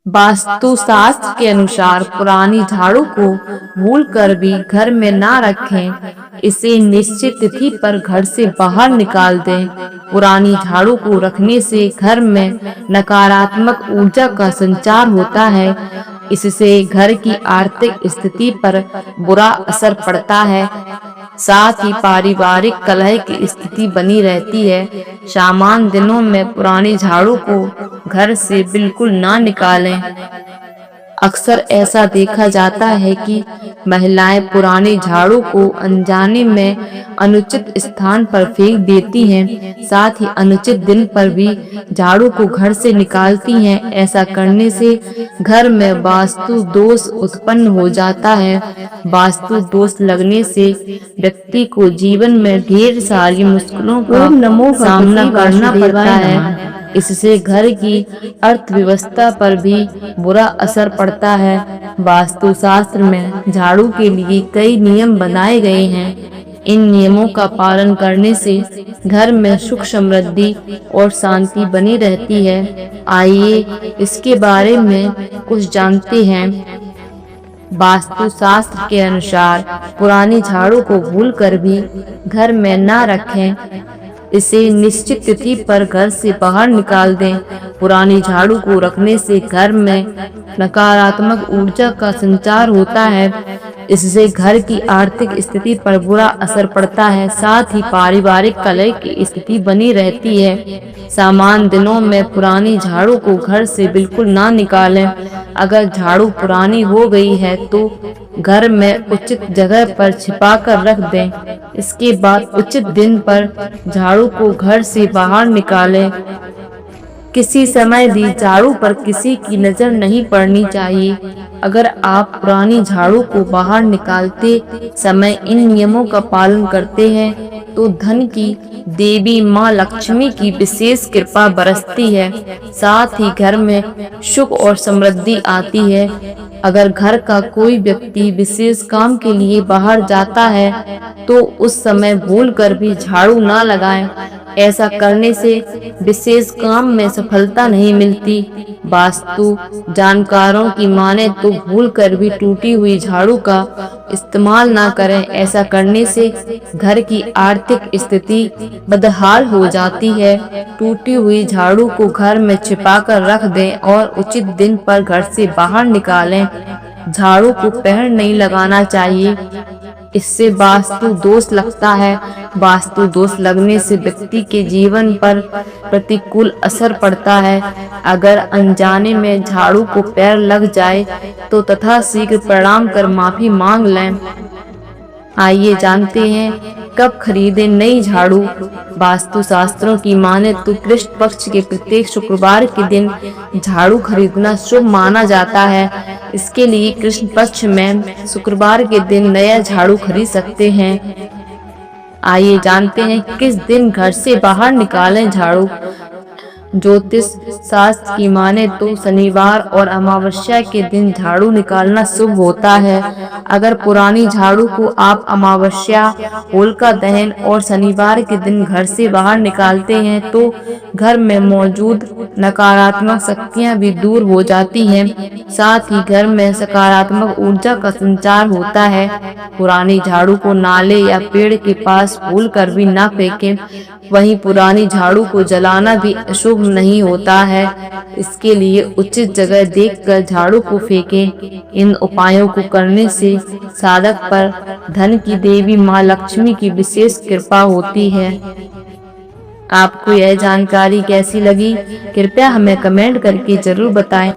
वास्तु शास्त्र के अनुसार पुरानी झाड़ू को भूल कर भी घर में ना रखें। इसे निश्चित तिथि पर घर से बाहर निकाल दें। पुरानी झाड़ू को रखने से घर में नकारात्मक ऊर्जा का संचार होता है। इससे घर की आर्थिक स्थिति पर बुरा असर पड़ता है। साथ ही पारिवारिक कलह की स्थिति बनी रहती है। सामान्य दिनों में पुरानी झाड़ू को घर से बिल्कुल ना निकालें। अक्सर ऐसा देखा जाता है कि महिलाएं पुरानी झाड़ू को अनजाने में अनुचित स्थान पर फेंक देती हैं। साथ ही अनुचित दिन पर भी झाड़ू को घर से निकालती हैं। ऐसा करने से घर में वास्तु दोष उत्पन्न हो जाता है। वास्तु दोष लगने से व्यक्ति को जीवन में ढेर सारी मुश्किलों का सामना करना पड़ता है। इससे घर की अर्थव्यवस्था पर भी बुरा असर पड़ता है। वास्तु शास्त्र में झाड़ू के लिए कई नियम बनाए गए हैं। इन नियमों का पालन करने से घर में सुख समृद्धि और शांति बनी रहती है। आइए इसके बारे में कुछ जानते हैं। वास्तु शास्त्र के अनुसार पुरानी झाड़ू को भूलकर भी घर में ना रखें। इसे निश्चित तिथि पर घर से बाहर निकाल दें। पुरानी झाड़ू को रखने से घर में नकारात्मक ऊर्जा का संचार होता है। इससे घर की आर्थिक स्थिति पर बुरा असर पड़ता है। साथ ही पारिवारिक कलह की स्थिति बनी रहती है। सामान्य दिनों में पुरानी झाड़ू को घर से बिल्कुल ना निकालें। अगर झाड़ू पुरानी हो गई है तो घर में उचित जगह पर छिपा कर रख दें। इसके बाद उचित दिन पर झाड़ू को घर से बाहर निकालें। किसी समय भी झाड़ू पर किसी की नजर नहीं पड़नी चाहिए। अगर आप पुरानी झाड़ू को बाहर निकालते समय इन नियमों का पालन करते हैं तो धन की देवी माँ लक्ष्मी की विशेष कृपा बरसती है। साथ ही घर में सुख और समृद्धि आती है। अगर घर का कोई व्यक्ति विशेष काम के लिए बाहर जाता है तो उस समय भूलकर भी झाड़ू ना लगाएं। ऐसा करने से विशेष काम में सफलता नहीं मिलती। वास्तु जानकारों की माने तो भूलकर भी टूटी हुई झाड़ू का इस्तेमाल ना करें। ऐसा करने से घर की आर्थिक स्थिति बदहाल हो जाती है। टूटी हुई झाड़ू को घर में छिपा कर रख दें और उचित दिन पर घर से बाहर निकालें। झाड़ू को पैर नहीं लगाना चाहिए। इससे वास्तु दोष लगता है। वास्तु दोष लगने से व्यक्ति के जीवन पर प्रतिकूल असर पड़ता है। अगर अनजाने में झाड़ू को पैर लग जाए तो तथाशीघ्र प्रणाम कर माफी मांग लें। आइए जानते हैं कब खरीदें नई झाड़ू। वास्तु शास्त्रों की माने तो कृष्ण पक्ष के प्रत्येक शुक्रवार के दिन झाड़ू खरीदना शुभ माना जाता है। इसके लिए कृष्ण पक्ष में शुक्रवार के दिन नया झाड़ू खरीद सकते हैं। आइए जानते हैं किस दिन घर से बाहर निकालें झाड़ू। ज्योतिष शास्त्र की माने तो शनिवार और अमावस्या के दिन झाड़ू निकालना शुभ होता है। अगर पुरानी झाड़ू को आप अमावस्या, होलिका दहन और शनिवार के दिन घर से बाहर निकालते हैं तो घर में मौजूद नकारात्मक शक्तियां भी दूर हो जाती हैं। साथ ही घर में सकारात्मक ऊर्जा का संचार होता है। पुरानी झाड़ू को नाले या पेड़ के पास भूलकर भी ना फेंकें। वहीं पुरानी झाड़ू को जलाना भी अशुभ नहीं होता है। इसके लिए उचित जगह देखकर झाड़ू को फेंकें। इन उपायों को करने से साधक पर धन की देवी माँ लक्ष्मी की विशेष कृपा होती है। आपको यह जानकारी कैसी लगी? कृपया हमें कमेंट करके जरूर बताएं।